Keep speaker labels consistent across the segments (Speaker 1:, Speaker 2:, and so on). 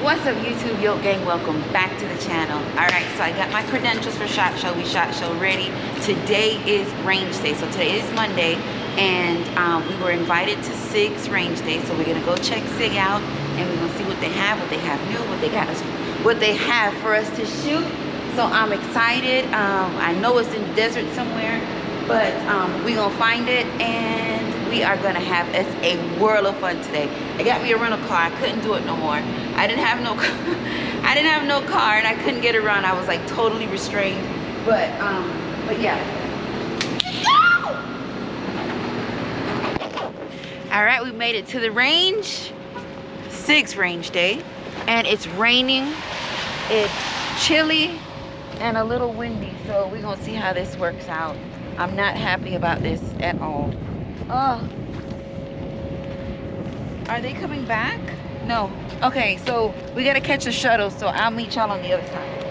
Speaker 1: What's up YouTube, Yo gang, welcome back to the channel. Alright, so I got my credentials for SHOT Show. We SHOT Show ready. Today is range day, so today is Monday, and we were invited to Sig's range day, so we're gonna go check Sig out, and we're gonna see what they have new, what they have for us to shoot. So I'm excited. I know it's in the desert somewhere, but we're gonna find it, and we are gonna have a world of fun today. I got me a rental car. I couldn't do it no more. I didn't have no car, and I couldn't get around. I was like totally restrained. But yeah. Let's go! All right, we made it to the range. Sig's range day, and it's raining. It's chilly and a little windy. So we're gonna see how this works out. I'm not happy about this at all. Oh, are they coming back? No. Okay, so we gotta catch a shuttle, so I'll meet y'all on the other side.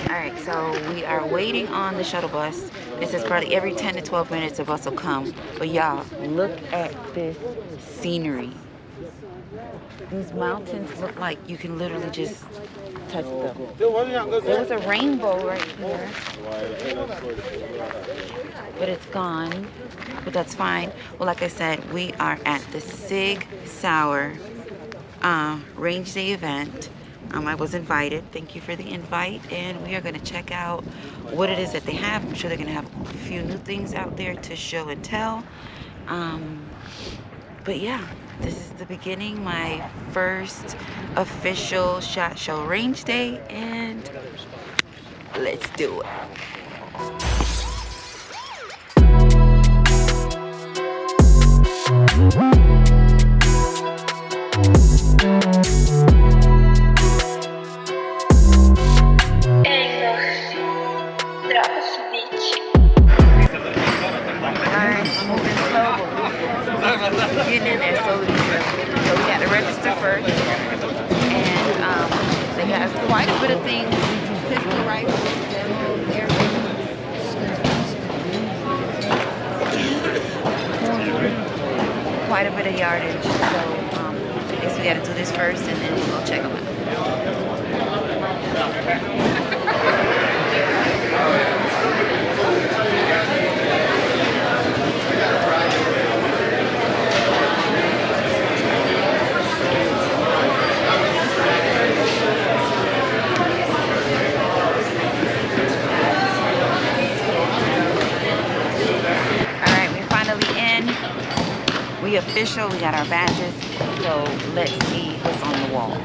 Speaker 1: All right, so we are waiting on the shuttle bus. This is probably every 10 to 12 minutes a bus will come. But y'all, look at this scenery. These mountains look like you can literally just touch them. There was a rainbow right here, but it's gone, but that's fine. Well, like I said, we are at the Sig Sauer range day event. I was invited. Thank you for the invite, and we are going to check out what it is that they have. I'm sure they're going to have a few new things out there to show and tell. But yeah, this is the beginning, my first official SHOT Show range day, and let's do it. Getting in there slowly. So we got to register first, and they got quite a bit of things, pistol rifles, air quite a bit of yardage. So I guess we got to do this first, and then we'll check them out. We official, we got our badges, so let's see what's on the wall.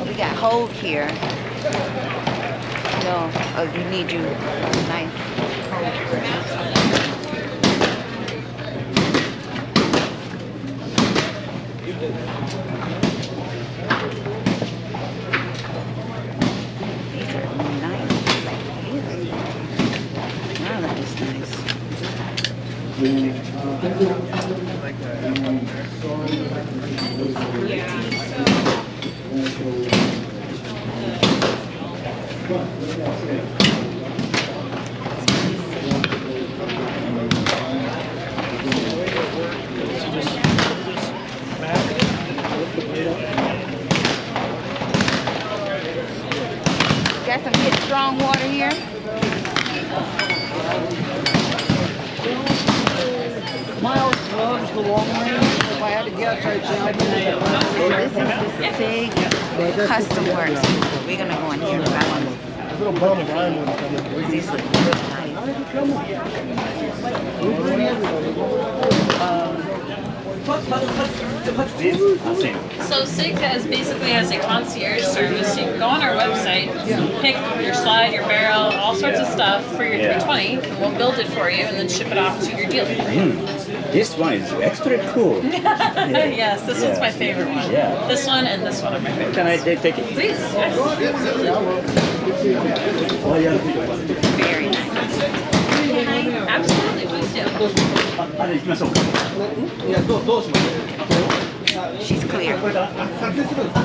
Speaker 1: We got hold here. No, oh, you need you nice hold. These are nice. Wow, that is nice. Got some good strong water here.
Speaker 2: Miles loves the long range. If I had to guess, I'd say I'd
Speaker 1: This is the Sig Custom Works. We're gonna go in here and grab one. These look real
Speaker 3: So Sig basically has a concierge service. You can go on our website, pick your slide, your barrel, all sorts of stuff for your 320, and we'll build it for you and then ship it off to your dealer.
Speaker 4: This one is extra cool.
Speaker 3: Yes, this one's my favorite one.
Speaker 4: Yeah.
Speaker 3: This one and this one are my favorite.
Speaker 4: Can I take it?
Speaker 3: Please.
Speaker 1: Very nice.
Speaker 3: Absolutely, please do.
Speaker 1: She's clear. How beautiful is that?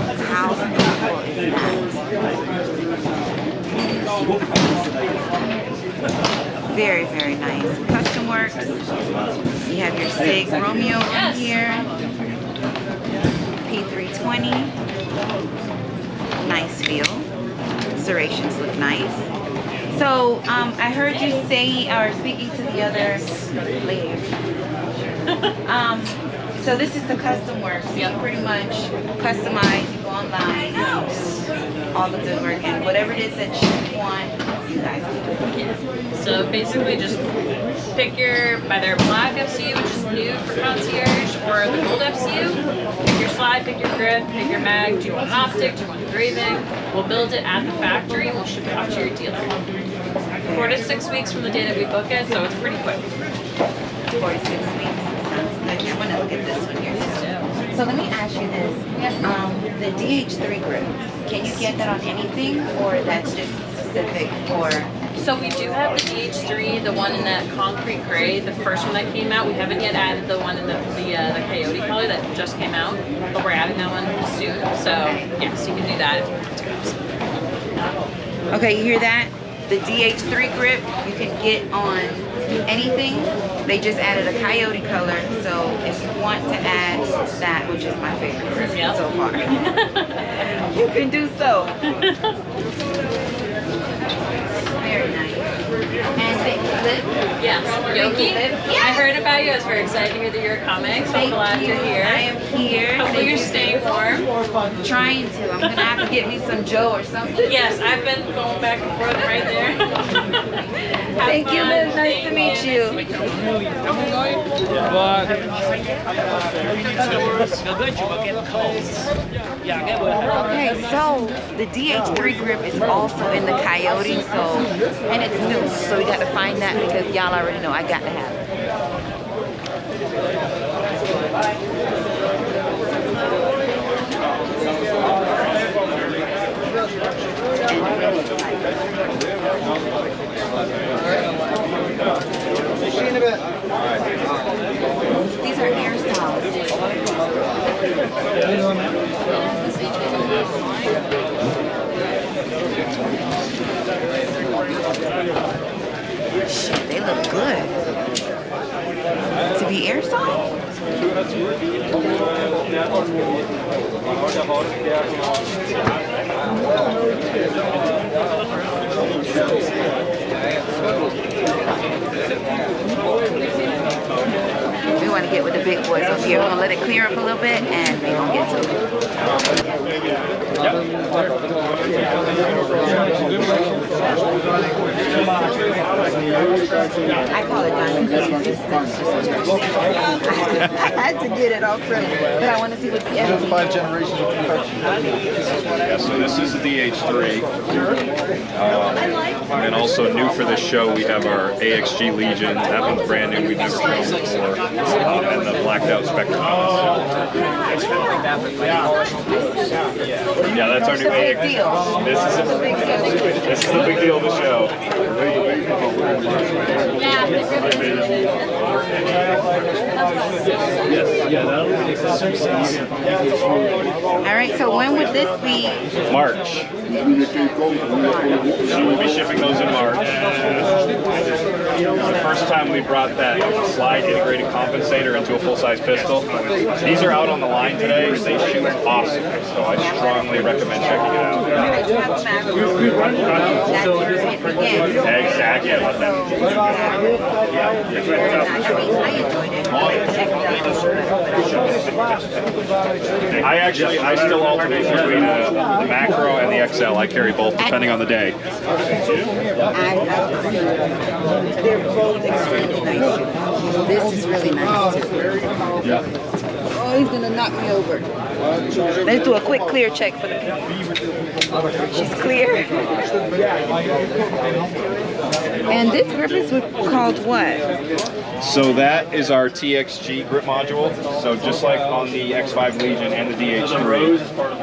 Speaker 1: Very, very nice. Custom works. You have your Sig Romeo in here. 320. Nice feel. Serrations look nice. So I heard you say, or speaking to the other lady. So this is the custom work. So you pretty much customize, you go online, all of the work, and whatever it is that you want, you guys do.
Speaker 3: Yeah. So basically just pick your either black FCU, which is new for concierge, or the gold FCU. Pick your slide, pick your grip, pick your mag. Do you want an optic? Do you want engraving? We'll build it at the factory and we'll ship it off to your dealer. 4 to 6 weeks from the day that we book it, so it's pretty quick.
Speaker 1: 4 to 6 weeks. Sounds good. You want to look at this one here. So let me ask you this. The DH3 grip, can you get that on anything, or that's just specific for...
Speaker 3: So we do have the DH3, the one in that concrete gray, the first one that came out. We haven't yet added the one in the coyote color that just came out, but we're adding that one soon. So yes, you can do that.
Speaker 1: Okay, you hear that? The DH3 grip you can get on anything. They just added a coyote color, so if you want to add that, which is my favorite grip so far, you can do so. Very nice. And thank you, Lip.
Speaker 3: Yes, Yoki, I heard about you. I was very excited to hear that you're coming, so I'm glad you're here.
Speaker 1: I am here.
Speaker 3: Hopefully you're staying warm.
Speaker 1: Trying to. I'm going to have to get me some Joe or something.
Speaker 3: Yes, I've been going back and forth right there.
Speaker 1: Thank you, Liz. Nice to meet you. Okay, so the DH3 grip is also in the coyote, so, and it's new, so we got to find that because y'all already know I got to have it. These are aerosols. Shit, they look good. To be airsoft? We want to get with the big boys up here. We're going to let it clear up a little bit and we're going to get to it. I call it diamond because I had to get it all from it, but I want to see what the end is.
Speaker 2: 5 generations of perfection.
Speaker 5: Yeah, so this is the DH3. And also new for this show, we have our AXG Legion. That one's brand new. We've never shown before. And the blacked out Spectre. Yeah, that's our new AXG. This is the big deal of the show.
Speaker 1: All right, so when would this be?
Speaker 5: March. So we'll be shipping those in March. The first time we brought that slide integrated compensator into a full-size pistol. These are out on the line today. They shoot awesome, so I strongly recommend checking it out. Exactly. I still alternate between the macro and the XL. I carry both depending on the day.
Speaker 1: They're both extremely nice. This is really nice too.
Speaker 5: Yeah.
Speaker 1: Oh, he's gonna knock me over. Let's do a quick clear check for the people. She's clear. And this grip is called what?
Speaker 5: So that is our TXG grip module. So just like on the X5 Legion and the DH3,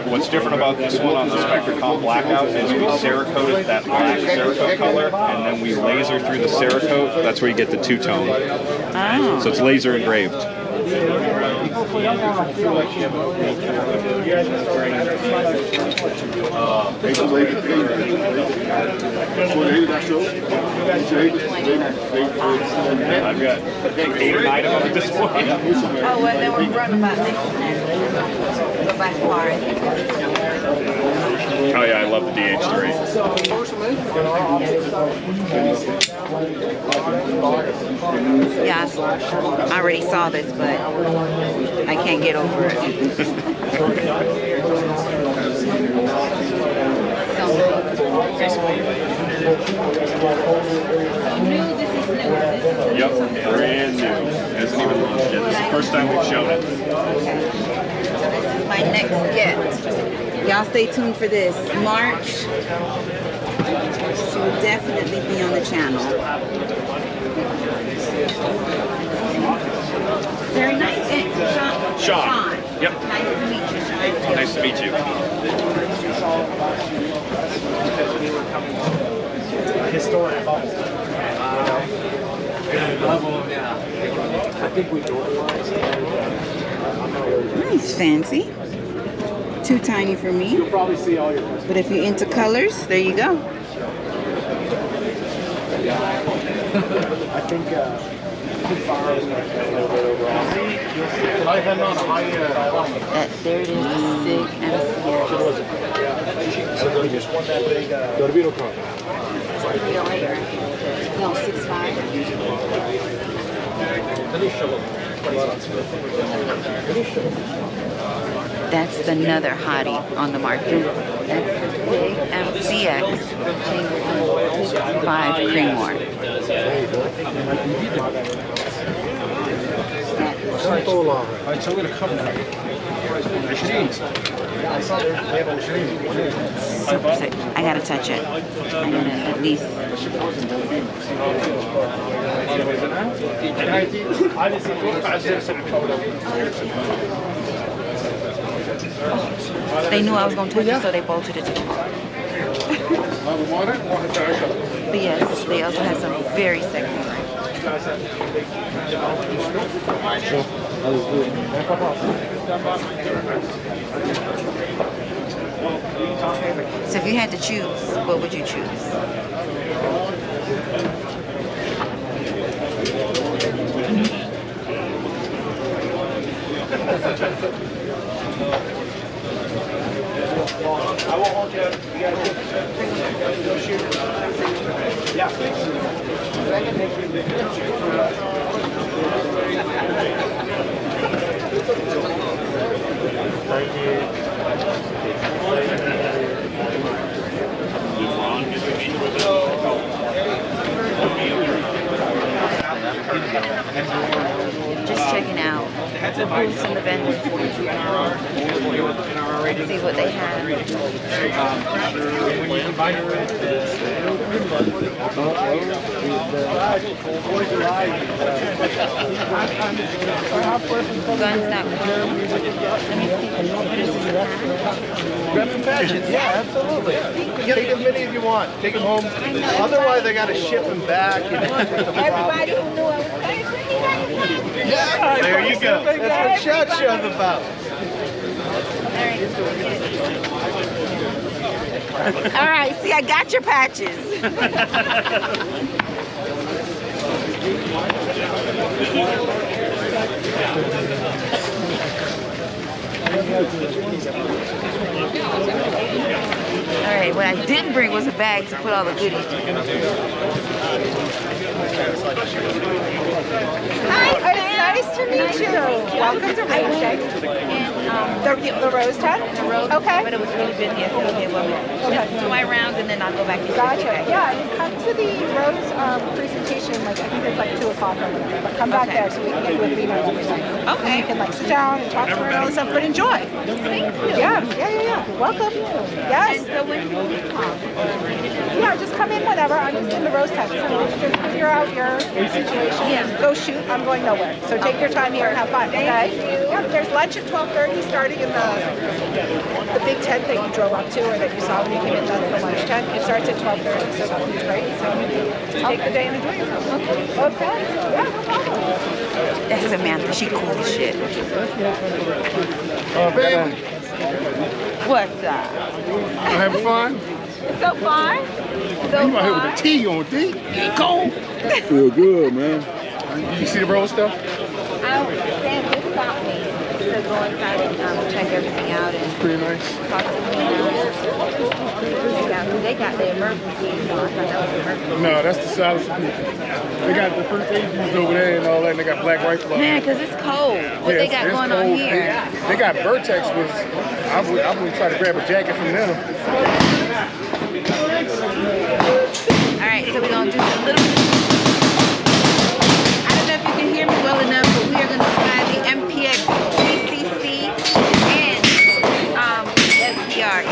Speaker 5: what's different about this one on the Spectre Comp Blackout is we Cerakoted that black Cerakote color, and then we laser through the Cerakote. That's where you get the two-tone.
Speaker 1: Oh.
Speaker 5: So it's laser engraved. I've got 8 or 9 of them at this point.
Speaker 1: Oh, well, then we're running about next. by far.
Speaker 5: Oh yeah, I love the DH3.
Speaker 1: Yeah, I already saw this, but I can't get over it. So new. This is new.
Speaker 5: Yep, brand new. Hasn't even launched yet. This is the first time we've shown it.
Speaker 1: So this is my next get. Y'all stay tuned for this. March. She will definitely be on the channel. Very nice.
Speaker 5: Sean. Yep.
Speaker 1: Nice to meet you, Sean.
Speaker 5: Nice to meet you.
Speaker 2: Historic bubble. I think we normalized it.
Speaker 1: Nice, fancy. Too tiny for me.
Speaker 2: You'll probably see all your.
Speaker 1: But if you're into colors, there you go.
Speaker 2: I think firearms are a little bit overall. I had on a high.
Speaker 1: There it is, the Sig MPX.
Speaker 2: So they just won that big. Go to Beetle Con.
Speaker 1: No, 6.5. That's another hottie on the market. That's the Sig MPX 5 Creamore.
Speaker 2: I'm going to cover that.
Speaker 1: Super sick. I gotta touch it. I gotta at least. They knew I was gonna touch it, so they bolted it to the car. But yes, they also have some very sexy rings. So if you had to choose, what would you choose?
Speaker 2: I won't hold you. You gotta go shoot. Yeah. Thank you.
Speaker 1: Just checking out the booths and the vendors. Let's see what they have. Guns.com. Let me see. What is this?
Speaker 2: Grab some patches, yeah, absolutely. Take as many as you want. Take them home. Otherwise, I got to ship them back.
Speaker 1: Everybody who knew I was crazy.
Speaker 2: Yeah, there you go. That's what SHOT Show's about.
Speaker 1: All right, see, I got your patches. All right, what I didn't bring was a bag to put all the goodies in. Hi,
Speaker 6: Nice to meet you. Welcome to Rose Day. The Rose Tent?
Speaker 1: The road,
Speaker 6: Okay.
Speaker 1: but it was really busy. I said, okay, well, let's do my rounds and then I'll go back and
Speaker 6: Gotcha. Yeah, and come to the Rose presentation, like I think it's like 2 o'clock or whatever. But come back there so we can get you a beamer and everything.
Speaker 1: Okay.
Speaker 6: You can like sit down and talk to her and all this stuff, but enjoy.
Speaker 1: Thank you.
Speaker 6: Yeah. Welcome. Yes.
Speaker 1: And so when do you come?
Speaker 6: Yeah, just come in whenever. I'm just in the Rose Tent. So just figure out your situation.
Speaker 1: Yeah.
Speaker 6: Go shoot. I'm going nowhere. So take your time here and have fun. Okay? Yeah, there's lunch at 12:30 starting in the big tent that you drove up to or that you saw when you came in. That's the lunch tent. It starts at 12:30, so that's great. So take the day and enjoy yourself. Okay. Yeah, no problem.
Speaker 1: That's Samantha. She cool as shit. What's up?
Speaker 2: You having fun?
Speaker 1: It's so fun. So
Speaker 2: You out here with a
Speaker 1: fun.
Speaker 2: T on D. Cold.
Speaker 4: Feel good, man.
Speaker 2: You see the Rose stuff?
Speaker 1: Sam just stopped me to go inside and check everything out. And
Speaker 4: pretty nice.
Speaker 6: Talk to me now. They got the emergency. So I thought that was emergency.
Speaker 4: No, that's the South. They got the first aid dudes over there and all that, and they got black rifle on.
Speaker 1: Man, because it's cold. What they got going on here?
Speaker 4: They got Vertex was. I would try to grab a jacket from them.
Speaker 1: All right, so we're gonna do some little. I don't know if you can hear me well enough, but we are gonna try the MPX PCC and SPR.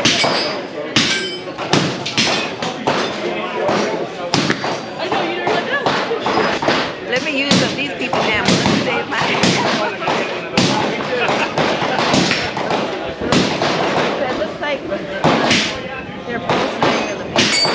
Speaker 1: Let me use up these people now. Let me save my So it looks like they're both regular people.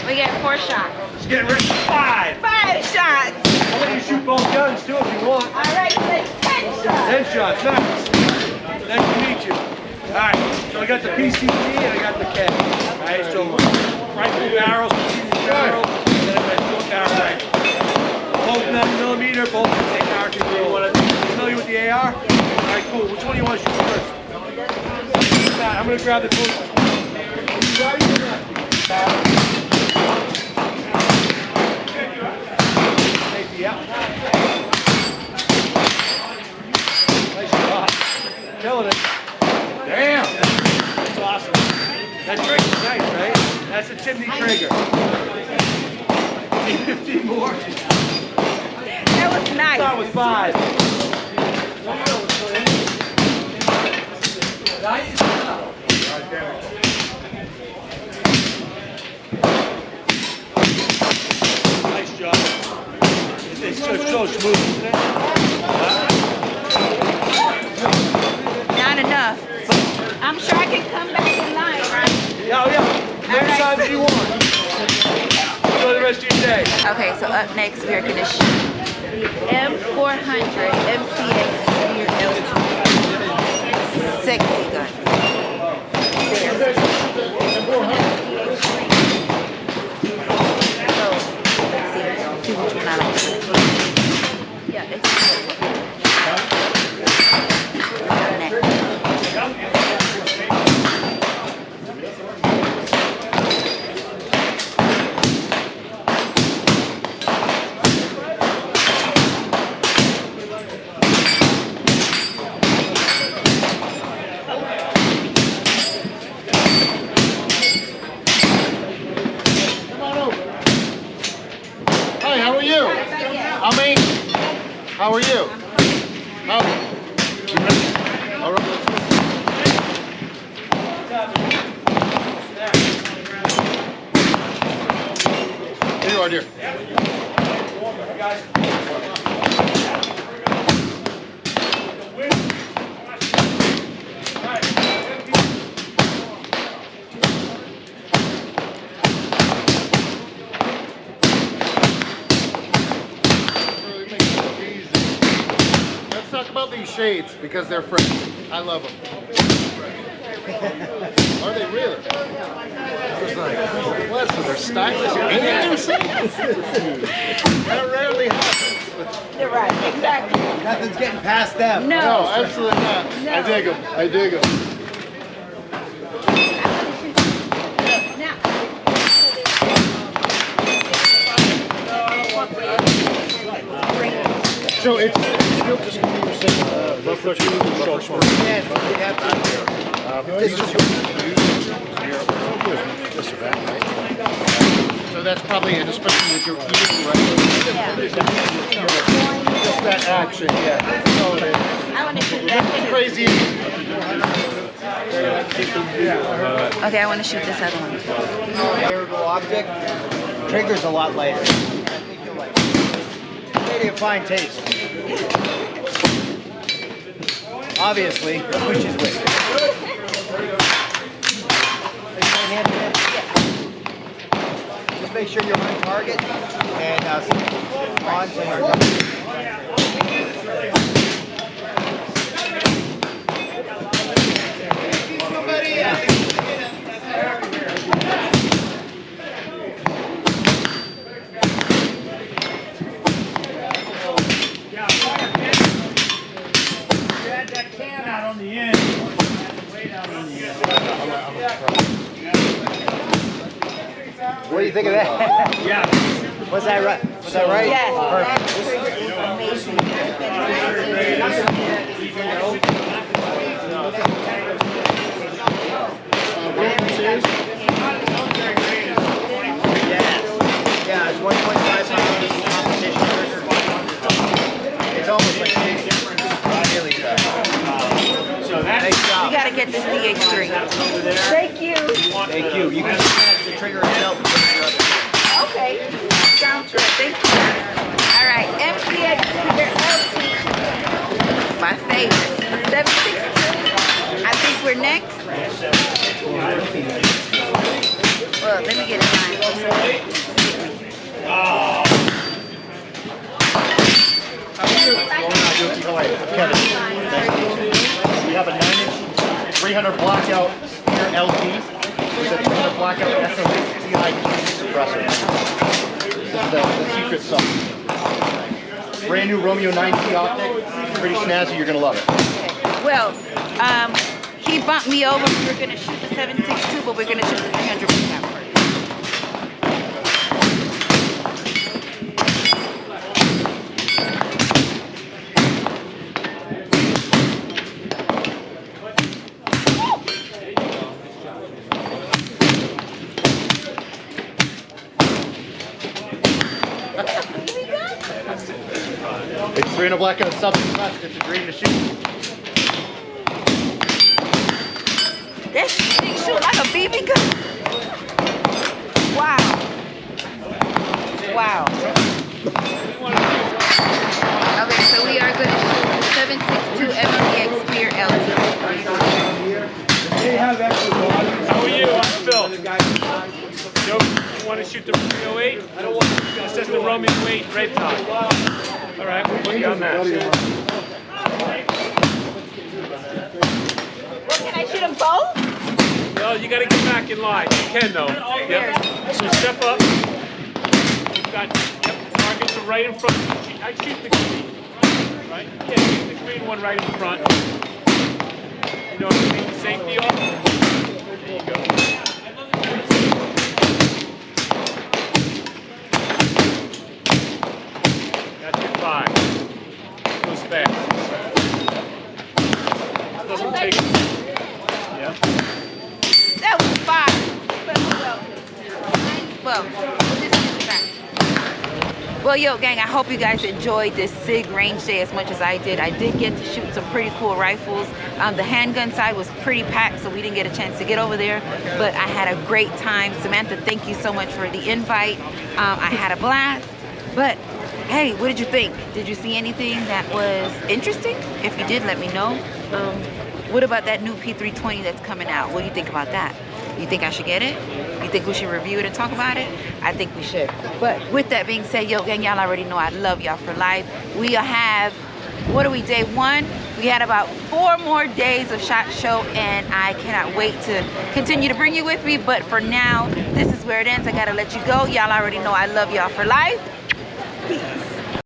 Speaker 1: We got 4 shots.
Speaker 2: Let's get rid of 5.
Speaker 6: 5 shots.
Speaker 2: I'll let you shoot both guns too if you want.
Speaker 6: All right, so it's 10 shots.
Speaker 2: 10 shots, nice. Nice to meet you. Alright, so I got the PCC and I got the K. Alright, so rifle barrels, barrel, and then I got 4 barrel rifle. Both 9mm, both AR control. Familiar with the AR? Alright, cool. Which one do you want to shoot first? I'm going to grab the closest one. Yeah. Nice shot. Killing it. Damn! That's awesome. That trigger's nice, right? That's a chimney trigger. Need 15 more.
Speaker 6: That was nice.
Speaker 2: That was 5. Nice job. It's so smooth, isn't it?
Speaker 1: Not enough. I'm sure I can come back in line, right?
Speaker 2: Yeah, oh yeah. Many times you want. Enjoy the rest of your day.
Speaker 1: Okay, so up next we are gonna shoot the M400 MCX LT sexy gun. There. So let's see which one I like. Yeah, it's next.
Speaker 4: How are you? How? All right. Here you are, dear. These shades because they're fresh. I love them. Are they really? It's like, what? So they're stylish and that rarely happens.
Speaker 6: You're right, exactly.
Speaker 2: Nothing's getting past them.
Speaker 4: No, absolutely not.
Speaker 6: No.
Speaker 4: I dig them. I dig them. So it's still just going to be your same buffer tube and buffer swap.
Speaker 2: Yeah, we have to.
Speaker 4: It's just this or that, right? So that's probably it, especially with your eating, right? Just that action, yeah. That's all it is.
Speaker 1: I want to shoot
Speaker 4: Nothing
Speaker 1: that
Speaker 4: crazy.
Speaker 1: too. Okay, I want to shoot this other one.
Speaker 2: Variable object. Trigger's a lot lighter. I think you'll like it. Maybe a fine taste. Obviously, which is which. Just make sure you're on target and on to your on the end. Way down on the end.
Speaker 7: What do you think of that?
Speaker 2: Yeah.
Speaker 7: Was that right? Was that right?
Speaker 6: Yes.
Speaker 7: Yeah, it's 1.5 pounds competition trigger. It's almost like really good.
Speaker 2: So that's
Speaker 7: Nice job.
Speaker 1: We gotta get this DH3.
Speaker 6: Thank you.
Speaker 7: Thank you. You can snatch the trigger itself.
Speaker 6: Okay.
Speaker 1: Sounds good. Thank you. All right, MPX LT. My favorite. 762. I think we're next. Well, let me get it mine.
Speaker 7: Kevin, we have a 9-inch 300 blackout spear LT with a 300 blackout SO6 suppressor. This is the secret sauce. Brand new Romeo 9T optic. Pretty snazzy. You're gonna love it.
Speaker 1: Well, he bumped me over. We were gonna shoot the 762, but we're gonna shoot the 300 blackout first.
Speaker 7: It's 300 blackout sub-suppressed. It's a dream to shoot.
Speaker 1: This thing shoot like a BB gun. Wow. Wow. Okay, so we are going to shoot the 762 MPX Spear LT.
Speaker 2: They have extra bodies. How are you? I'm Phil. Joe, you want to shoot the 308? I don't want to. It says the Romeo 8 red dot. All right, we'll put you on that.
Speaker 6: Well, can I shoot them both?
Speaker 2: Well, you got to get back in line. You can though. Yep. So step up. You've got targets are right in front. I shoot the green. Right? Yeah, shoot the green one right in front. You know what I mean? The safety off. There you go. That's your 5. Goes fast. Doesn't take. Yeah.
Speaker 1: That was 5. Well, we'll just get it back. Well, yo, gang, I hope you guys enjoyed this SIG range day as much as I did. I did get to shoot some pretty cool rifles. The handgun side was pretty packed, so we didn't get a chance to get over there, but I had a great time. Samantha, thank you so much for the invite. I had a blast, but hey, what did you think? Did you see anything that was interesting? If you did, let me know. What about that new P320 that's coming out? What do you think about that? You think I should get it? You think we should review it and talk about it? I think we should. But with that being said, yo, gang, y'all already know I love y'all for life. We have, what are we, day 1? We had about 4 more days of SHOT Show, and I cannot wait to continue to bring you with me. But for now, this is where it ends. I gotta let you go. Y'all already know I love y'all for life. Peace.